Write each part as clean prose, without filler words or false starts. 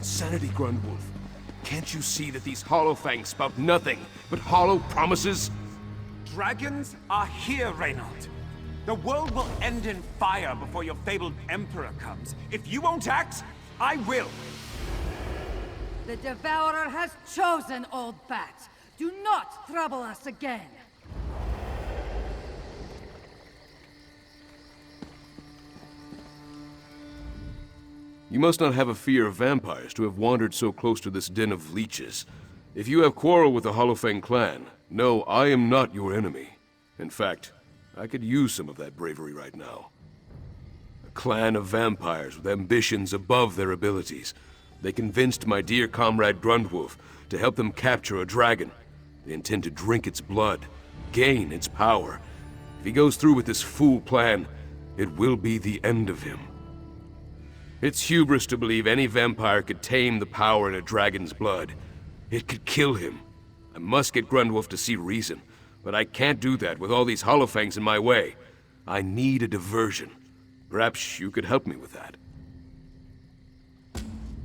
insanity, Grundwolf. Can't you see that these Hollowfangs spout nothing but hollow promises? Dragons are here, Reynold. The world will end in fire before your fabled Emperor comes. If you won't act, I will. The Devourer has chosen, old bat. Do not trouble us again. You must not have a fear of vampires to have wandered so close to this den of leeches. If you have quarrel with the Hollowfang clan, know I am not your enemy. In fact, I could use some of that bravery right now. A clan of vampires with ambitions above their abilities. They convinced my dear comrade Grundwolf to help them capture a dragon. They intend to drink its blood, gain its power. If he goes through with this fool plan, it will be the end of him. It's hubris to believe any vampire could tame the power in a dragon's blood. It could kill him. I must get Grundwolf to see reason, but I can't do that with all these Hollowfangs in my way. I need a diversion. Perhaps you could help me with that.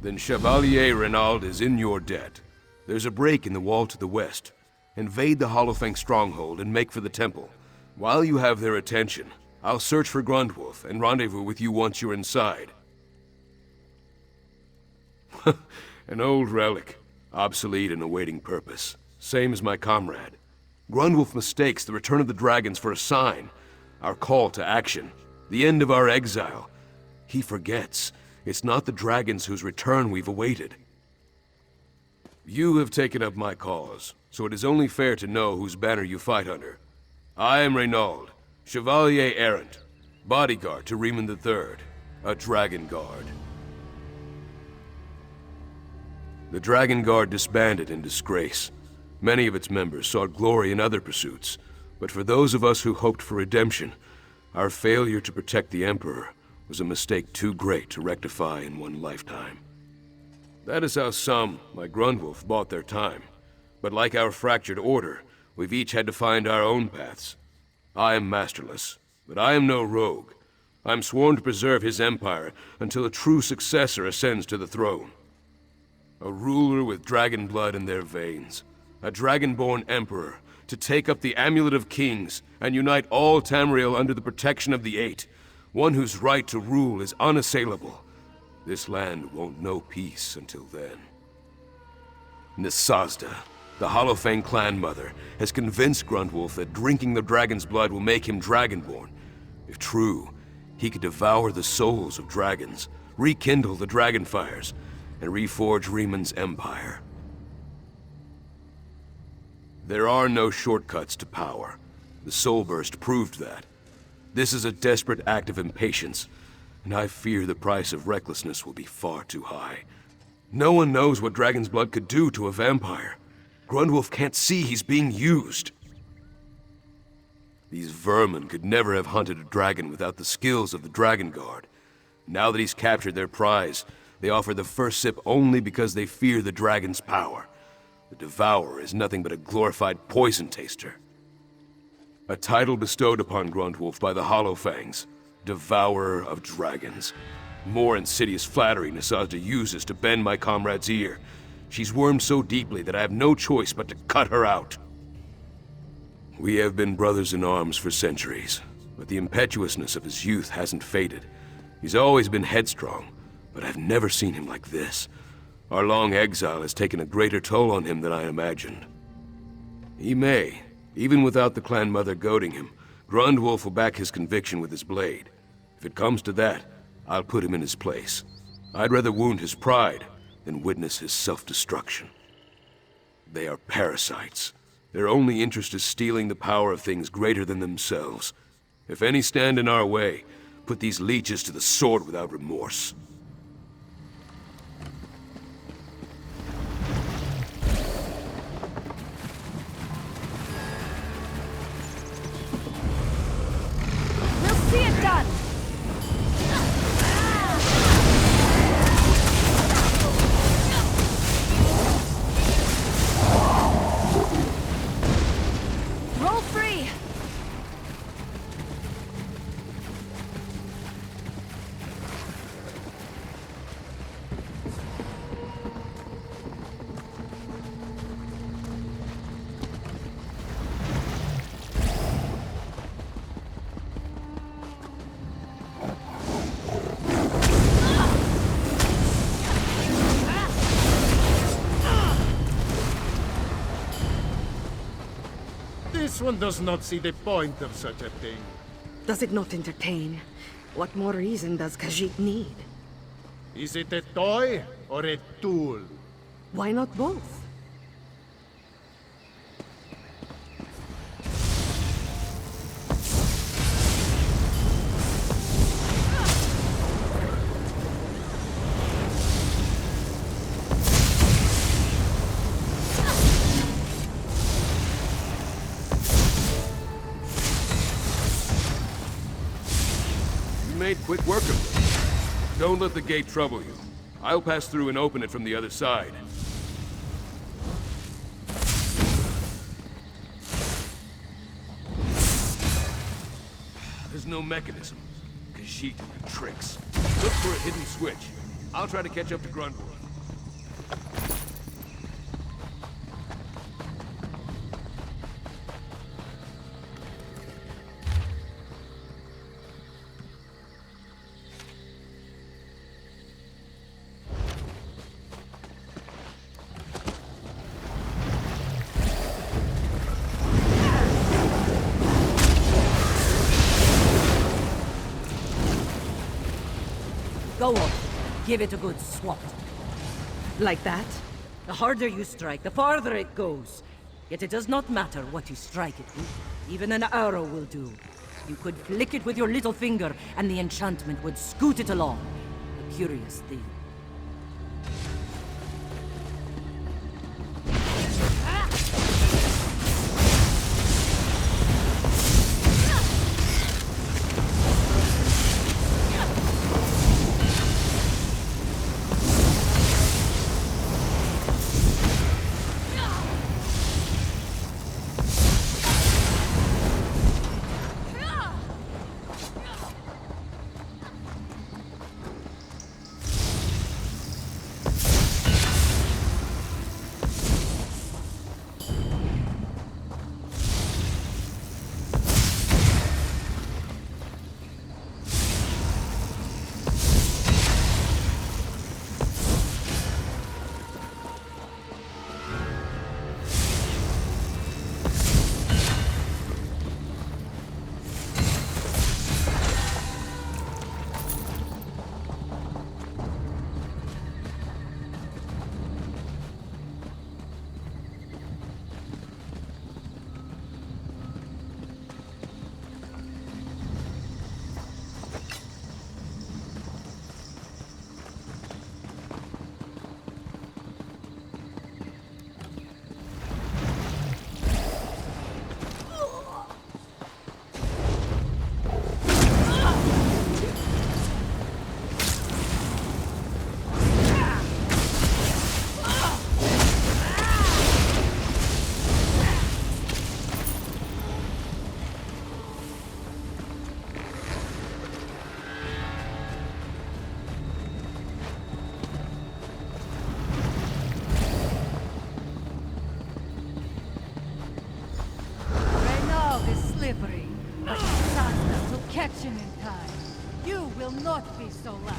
Then Chevalier Renaud is in your debt. There's a break in the wall to the west. Invade the Hollowfang stronghold and make for the temple. While you have their attention, I'll search for Grundwolf and rendezvous with you once you're inside. An old relic, obsolete and awaiting purpose. Same as my comrade. Grundwolf mistakes the return of the dragons for a sign, our call to action, the end of our exile. He forgets it's not the dragons whose return we've awaited. You have taken up my cause, so it is only fair to know whose banner you fight under. I am Reynold, Chevalier Errant, bodyguard to Riemann III, a Dragon Guard. The Dragon Guard disbanded in disgrace. Many of its members sought glory in other pursuits, but for those of us who hoped for redemption, our failure to protect the Emperor was a mistake too great to rectify in one lifetime. That is how some, like Grundwolf, bought their time. But like our fractured order, we've each had to find our own paths. I am masterless, but I am no rogue. I'm sworn to preserve his empire until a true successor ascends to the throne. A ruler with dragon blood in their veins. A dragon-born emperor to take up the Amulet of Kings and unite all Tamriel under the protection of the Eight. One whose right to rule is unassailable. This land won't know peace until then. Nisazda, the Hollowfang clan mother, has convinced Grundwolf that drinking the dragon's blood will make him dragonborn. If true, he could devour the souls of dragons, rekindle the dragon fires, and reforge Riemann's empire. There are no shortcuts to power. The Soul Burst proved that. This is a desperate act of impatience, and I fear the price of recklessness will be far too high. No one knows what dragon's blood could do to a vampire. Grundwolf can't see he's being used. These vermin could never have hunted a dragon without the skills of the Dragon Guard. Now that he's captured their prize, they offer the first sip only because they fear the dragon's power. The Devourer is nothing but a glorified poison taster. A title bestowed upon Grundwolf by the Hollowfangs, Devourer of Dragons. More insidious flattery Nisazda uses to bend my comrade's ear. She's wormed so deeply that I have no choice but to cut her out. We have been brothers in arms for centuries, but the impetuousness of his youth hasn't faded. He's always been headstrong, but I've never seen him like this. Our long exile has taken a greater toll on him than I imagined. He may, even without the clan mother goading him, Grundwolf will back his conviction with his blade. If it comes to that, I'll put him in his place. I'd rather wound his pride than witness his self-destruction. They are parasites. Their only interest is stealing the power of things greater than themselves. If any stand in our way, put these leeches to the sword without remorse. We'll see it done! Roll free! This one does not see the point of such a thing. Does it not entertain? What more reason does Khajiit need? Is it a toy or a tool? Why not both? You made quick work of it. Don't let the gate trouble you. I'll pass through and open it from the other side. There's no mechanism. Khajiit tricks. Look for a hidden switch. I'll try to catch up to Grunborg. Go on. Give it a good swat. Like that? The harder you strike, the farther it goes. Yet it does not matter what you strike it with. Even an arrow will do. You could flick it with your little finger, and the enchantment would scoot it along. A curious thing. Slippery, but Santa will catch him in time. You will not be so lucky.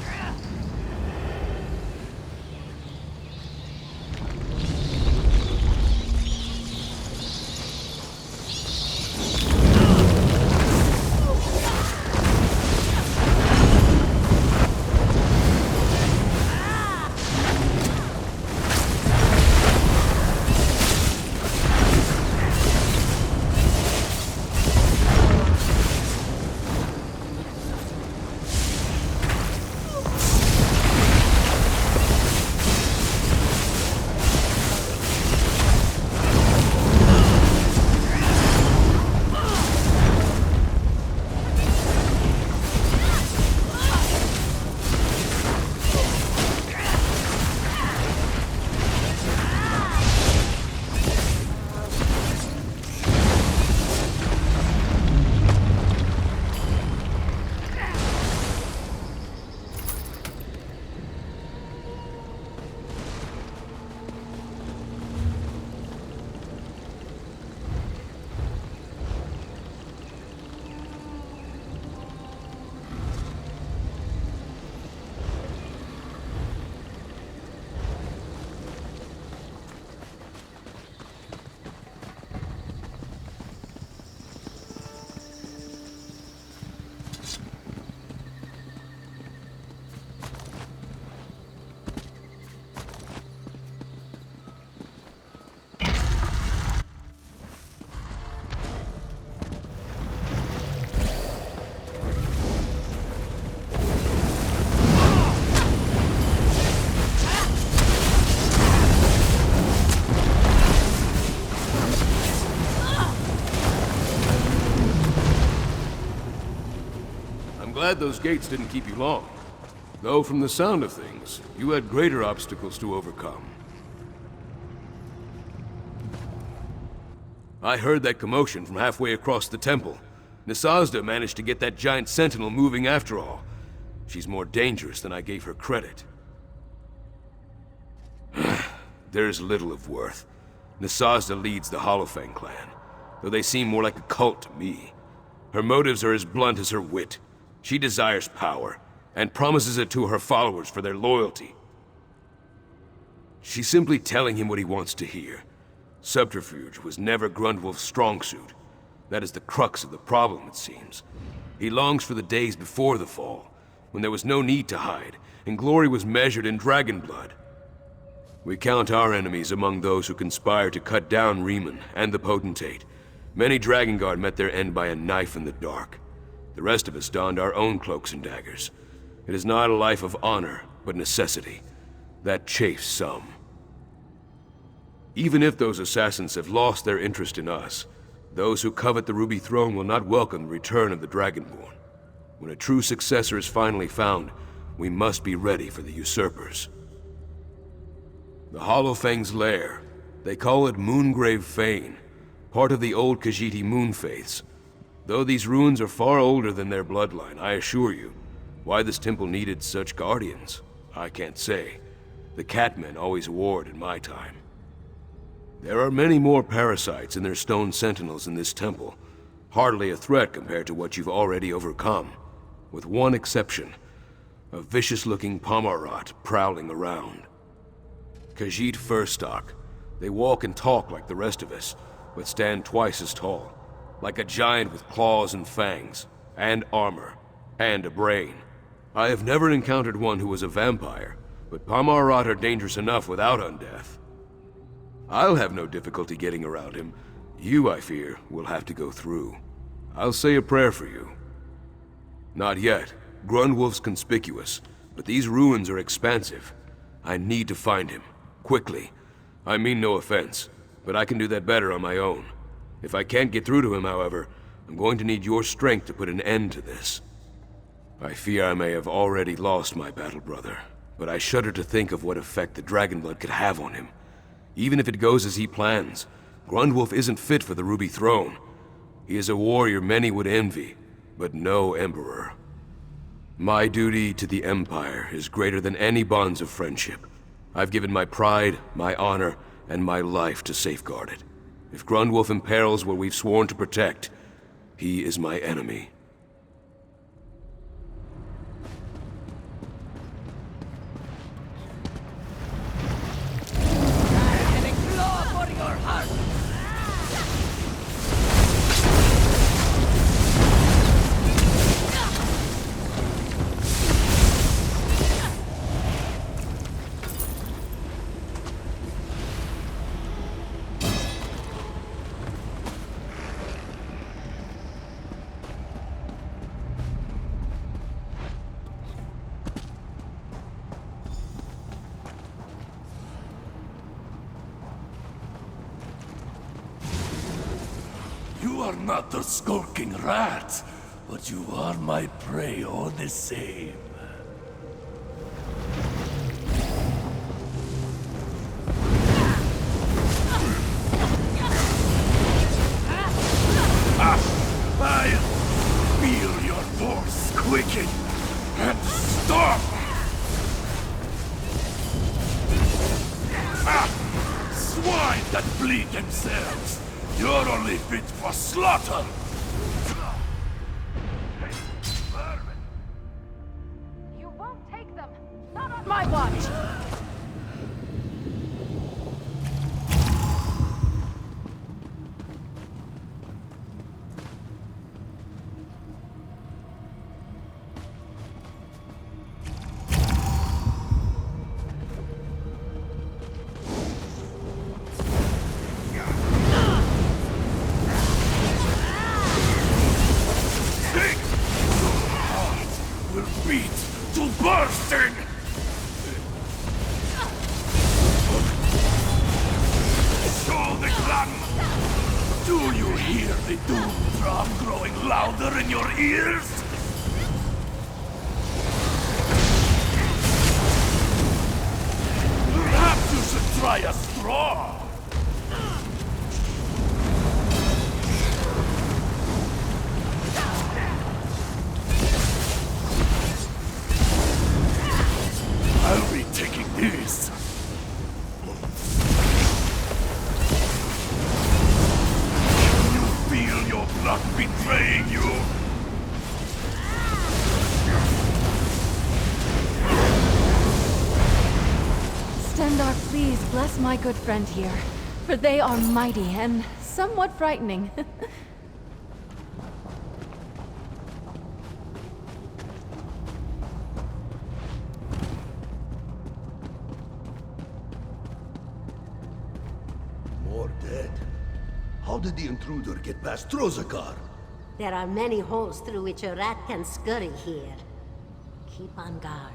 those gates didn't keep you long. Though from the sound of things, you had greater obstacles to overcome. I heard that commotion from halfway across the temple. Nisazda managed to get that giant sentinel moving after all. She's more dangerous than I gave her credit. There's little of worth. Nisazda leads the Hollowfang clan, though they seem more like a cult to me. Her motives are as blunt as her wit. She desires power, and promises it to her followers for their loyalty. She's simply telling him what he wants to hear. Subterfuge was never Grundwulf's strong suit. That is the crux of the problem, it seems. He longs for the days before the fall, when there was no need to hide, and glory was measured in dragon blood. We count our enemies among those who conspired to cut down Riemann and the Potentate. Many Dragon Guard met their end by a knife in the dark. The rest of us donned our own cloaks and daggers. It is not a life of honor, but necessity. That chafes some. Even if those assassins have lost their interest in us, those who covet the Ruby Throne will not welcome the return of the Dragonborn. When a true successor is finally found, we must be ready for the usurpers. The Hollowfang's lair, they call it Moongrave Fane, part of the old Khajiit moon faiths. Though these ruins are far older than their bloodline, I assure you, why this temple needed such guardians, I can't say. The Catmen always warred in my time. There are many more parasites and their stone sentinels in this temple. Hardly a threat compared to what you've already overcome. With one exception. A vicious-looking Pomarot prowling around. Khajiit Furstock. They walk and talk like the rest of us, but stand twice as tall. Like a giant with claws and fangs, and armor, and a brain. I have never encountered one who was a vampire, but Pomarot are dangerous enough without undeath. I'll have no difficulty getting around him. You, I fear, will have to go through. I'll say a prayer for you. Not yet. Grundwulf's conspicuous, but these ruins are expansive. I need to find him. Quickly. I mean no offense, but I can do that better on my own. If I can't get through to him, however, I'm going to need your strength to put an end to this. I fear I may have already lost my battle brother, but I shudder to think of what effect the Dragonblood could have on him. Even if it goes as he plans, Grundwulf isn't fit for the Ruby Throne. He is a warrior many would envy, but no emperor. My duty to the Empire is greater than any bonds of friendship. I've given my pride, my honor, and my life to safeguard it. If Grundwulf imperils what we've sworn to protect, he is my enemy. You are not a skulking rat, but you are my prey all the same. I feel your force quicken and stop! Swine that bleed themselves! You're only fit for slaughter! You won't take them! Not on my watch! To bursting! Show the gun! Do you hear the doom drum growing louder in your ears? try a straw! I'll be taking this. You feel your blood betraying you? Stendarr, please bless my good friend here, for they are mighty and somewhat frightening. More dead? How did the intruder get past Trozakar? There are many holes through which a rat can scurry here. Keep on guard.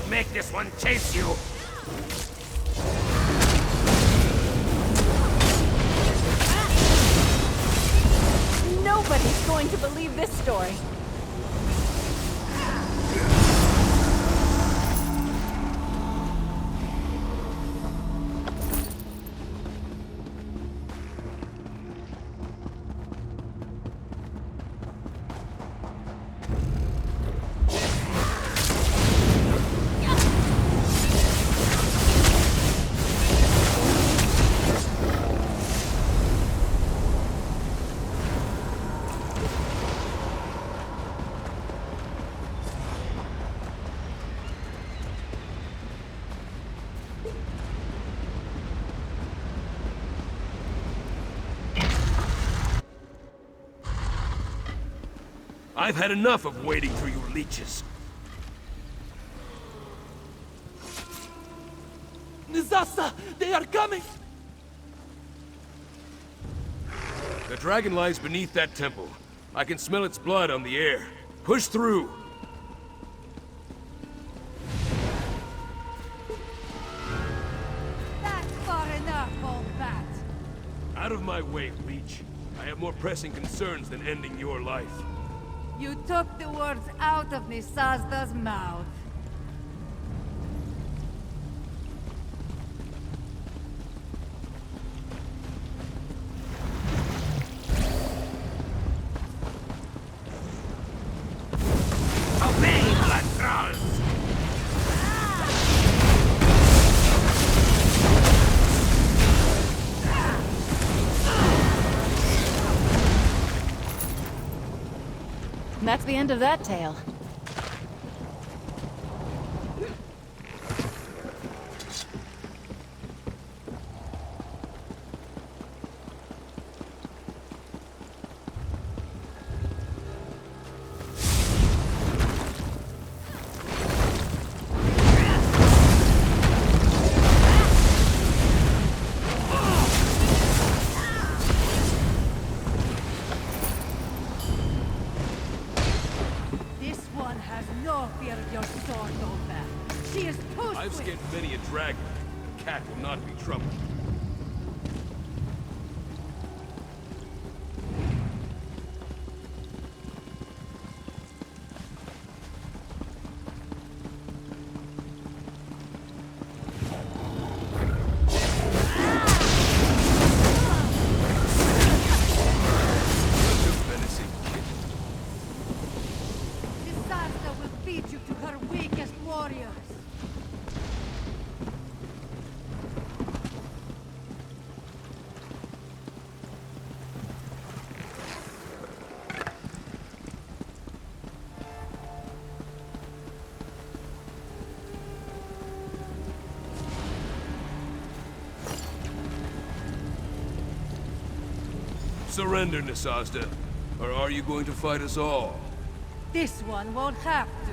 Make this one chase you! Nobody's going to believe this story. I've had enough of wading through your leeches. Nizasa! They are coming! The dragon lies beneath that temple. I can smell its blood on the air. Push through! That's far enough, old bat. Out of my way, leech. I have more pressing concerns than ending your life. You took the words out of Nisazda's mouth. Obey, blood trolls! That's the end of that tale. This She is too I've swift. skinned many a dragon. Cat will not be troubled. Disaster will feed you to her weakest warriors. Surrender, Nasazda. Or are you going to fight us all? This one won't have to.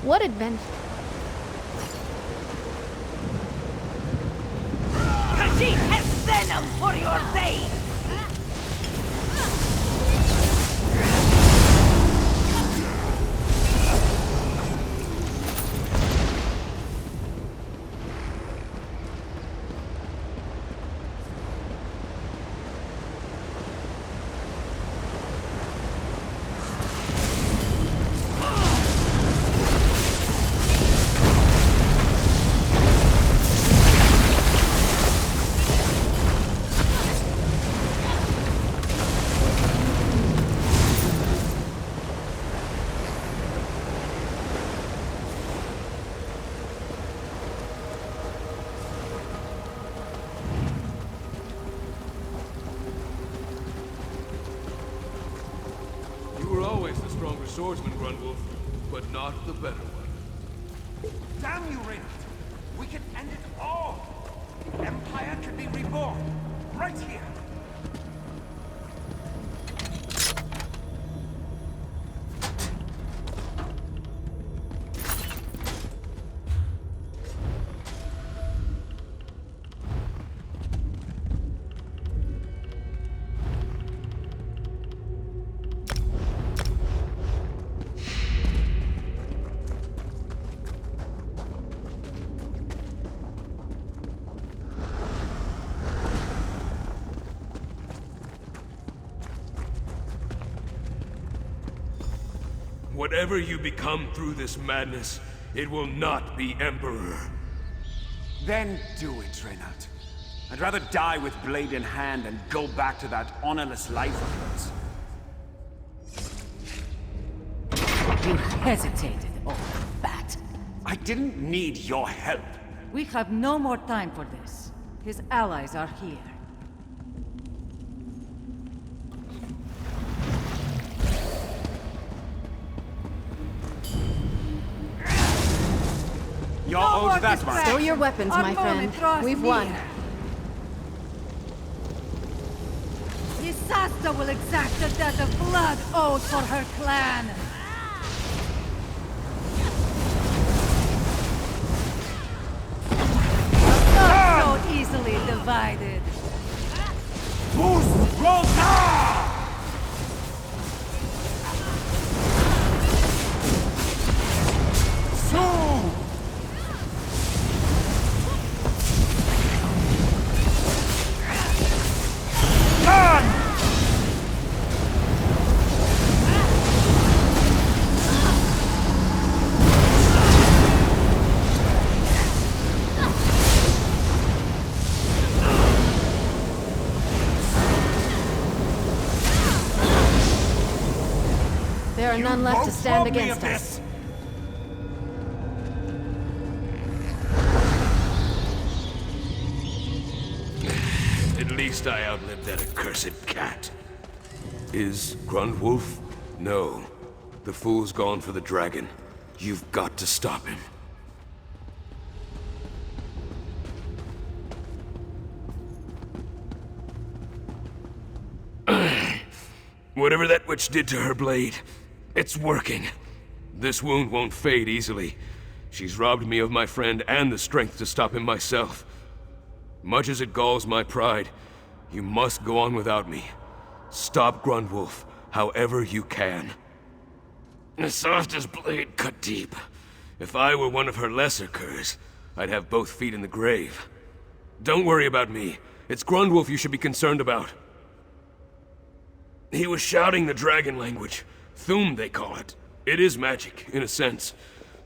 What adventure? Khajiit has venom for your veins! You were always the stronger swordsman, Grunwolf, but not the better one. Damn you, Reynard! We can end it all! The Empire can be reborn, right here! Whatever you become through this madness, it will not be Emperor. Then do it, Reynard. I'd rather die with blade in hand than go back to that honorless life of yours. You hesitated, old bat. I didn't need your help. We have no more time for this. His allies are here. You're No more owed that much. distraction. Stow your weapons, Our my moment friend. draws We've won. near. Disaster will exact the debt of blood owed for her clan. Not so easily divided. Boost! Roll down! There are none left to stand against us. At least I outlived that accursed cat. Is Grunwolf? No. The fool's gone for the dragon. You've got to stop him. Whatever that witch did to her blade, it's working. This wound won't fade easily. She's robbed me of my friend and the strength to stop him myself. Much as it galls my pride, you must go on without me. Stop Grunwolf, however you can. The softest blade cut deep. If I were one of her lesser curs, I'd have both feet in the grave. Don't worry about me. It's Grunwolf you should be concerned about. He was shouting the dragon language. Thum, they call it. It is magic, in a sense,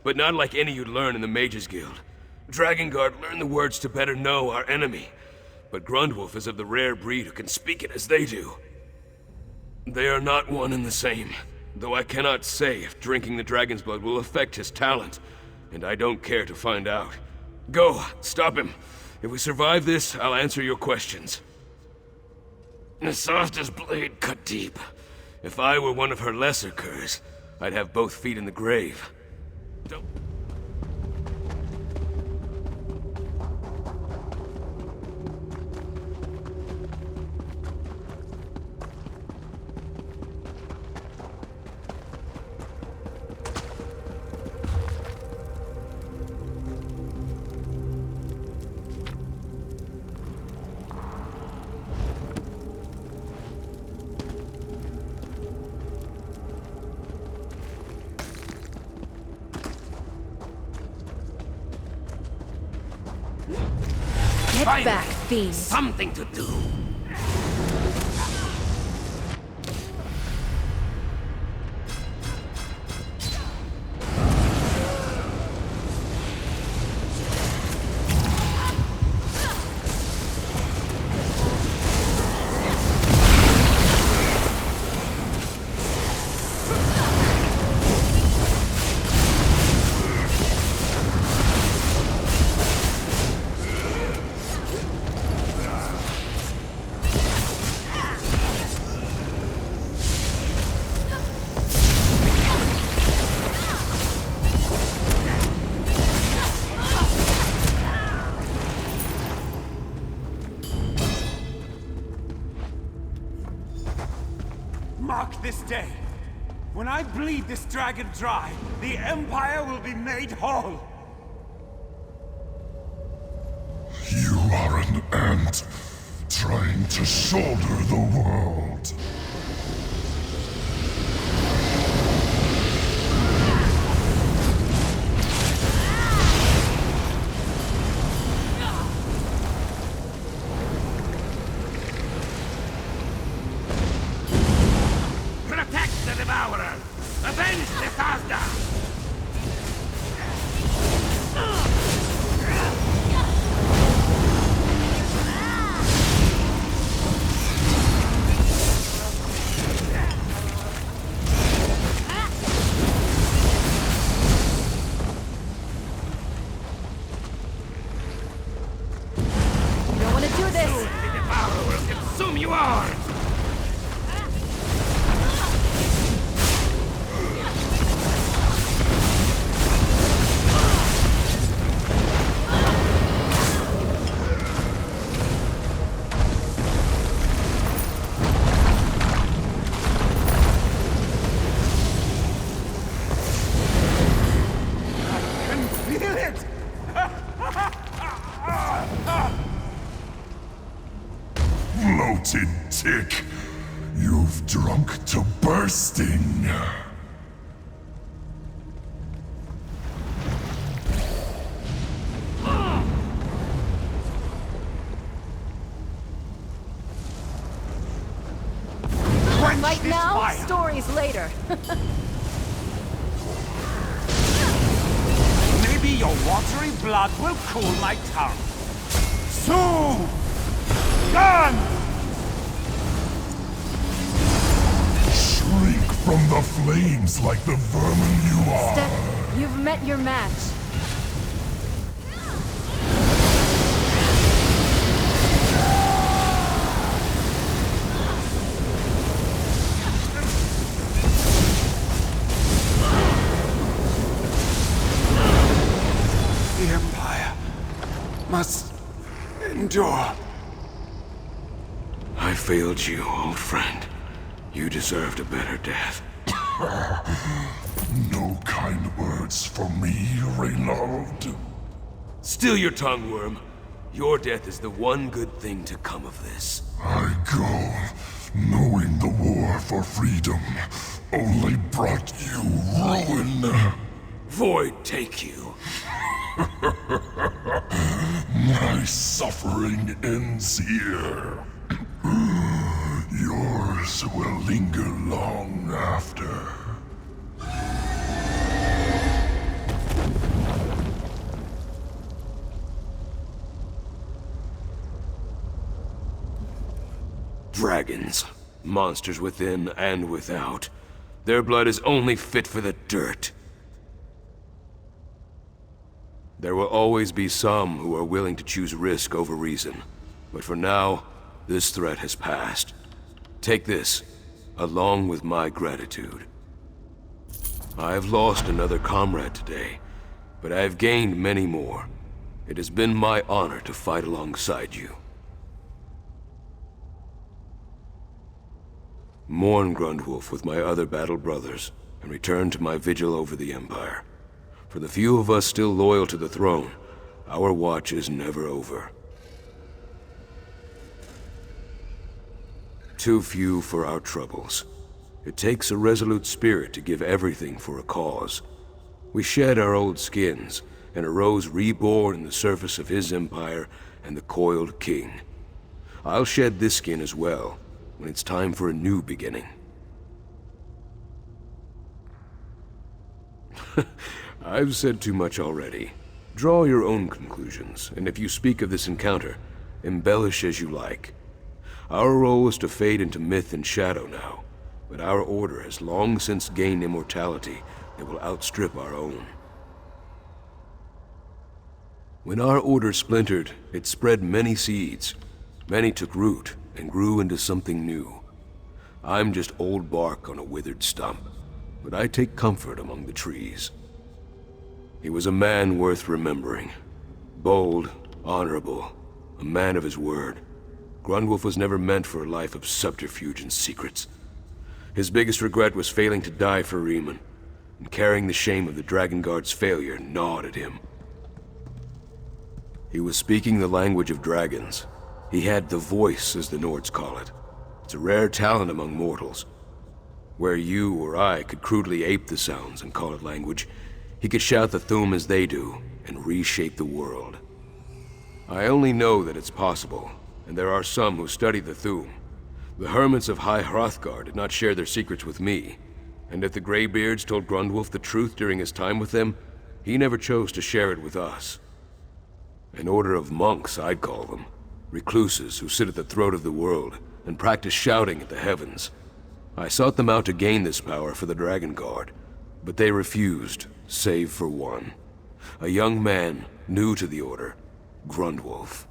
but not like any you'd learn in the Mages Guild. Drakengard learn the words to better know our enemy, but Grunwolf is of the rare breed who can speak it as they do. They are not one and the same, though I cannot say if drinking the dragon's blood will affect his talent, and I don't care to find out. Go, stop him. If we survive this, I'll answer your questions. The softest blade cut deep. If I were one of her lesser curs, I'd have both feet in the grave. Don't... Get Finally, back, fiend. something to do. Mark this day. When I bleed this dragon dry, the Empire will be made whole. You are an ant trying to shoulder the world. Protect the Devourer! Avenge the Thasda! You don't want to do this! The Devourer will consume you all! Feel it! Bloated tick, you've drunk to bursting. Quench Fight this now, fire! stories later. Maybe your watery blood will cool my tongue. Soon! Gun! Shrink from the flames like the vermin you are. Step, you've met your match. The Empire must endure. I failed you, old friend. You deserved a better death. No kind words for me, Reynald. Still your tongue, worm. Your death is the one good thing to come of this. I go, knowing the war for freedom only brought you ruin. Void take you. My suffering ends here. Yours will linger long after. Dragons. Monsters within and without. Their blood is only fit for the dirt. There will always be some who are willing to choose risk over reason. But for now, this threat has passed. Take this, along with my gratitude. I have lost another comrade today, but I have gained many more. It has been my honor to fight alongside you. Mourn Grundwolf with my other battle brothers, and return to my vigil over the Empire. For the few of us still loyal to the throne, our watch is never over. Too few for our troubles. It takes a resolute spirit to give everything for a cause. We shed our old skins, and arose reborn in the service of his empire and the coiled king. I'll shed this skin as well, when it's time for a new beginning. I've said too much already. Draw your own conclusions, and if you speak of this encounter, embellish as you like. Our role is to fade into myth and shadow now, but our order has long since gained immortality that will outstrip our own. When our order splintered, it spread many seeds. Many took root and grew into something new. I'm just old bark on a withered stump, but I take comfort among the trees. He was a man worth remembering. Bold, honorable, a man of his word. Grundwulf was never meant for a life of subterfuge and secrets. His biggest regret was failing to die for Riemann, and carrying the shame of the Dragon Guard's failure gnawed at him. He was speaking the language of dragons. He had the voice, as the Nords call it. It's a rare talent among mortals. Where you or I could crudely ape the sounds and call it language, he could shout the Thu'um as they do, and reshape the world. I only know that it's possible, and there are some who study the Thu'um. The hermits of High Hrothgar did not share their secrets with me, and if the Greybeards told Grundwulf the truth during his time with them, he never chose to share it with us. An order of monks, I'd call them. Recluses who sit at the throat of the world and practice shouting at the heavens. I sought them out to gain this power for the Dragon Guard, but they refused, save for one. A young man, new to the order, Grundwulf.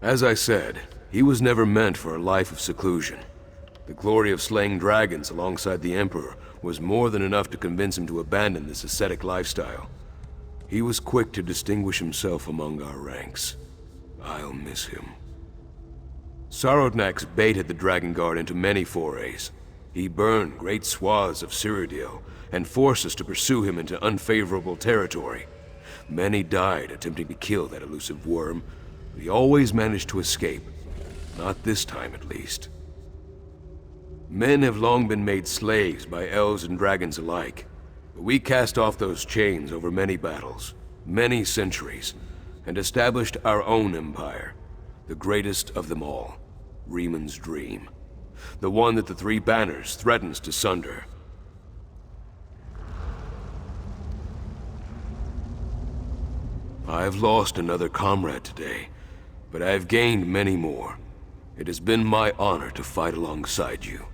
As I said, he was never meant for a life of seclusion. The glory of slaying dragons alongside the Emperor was more than enough to convince him to abandon this ascetic lifestyle. He was quick to distinguish himself among our ranks. I'll miss him. Sarodnak's baited the Dragon Guard into many forays. He burned great swaths of Cyrodiil and forced us to pursue him into unfavorable territory. Many died attempting to kill that elusive worm, but he always managed to escape. Not this time, at least. Men have long been made slaves by elves and dragons alike. But we cast off those chains over many battles, many centuries, and established our own empire. The greatest of them all, Riemann's dream. The one that the Three Banners threatens to sunder. I've lost another comrade today, but I've gained many more. It has been my honor to fight alongside you.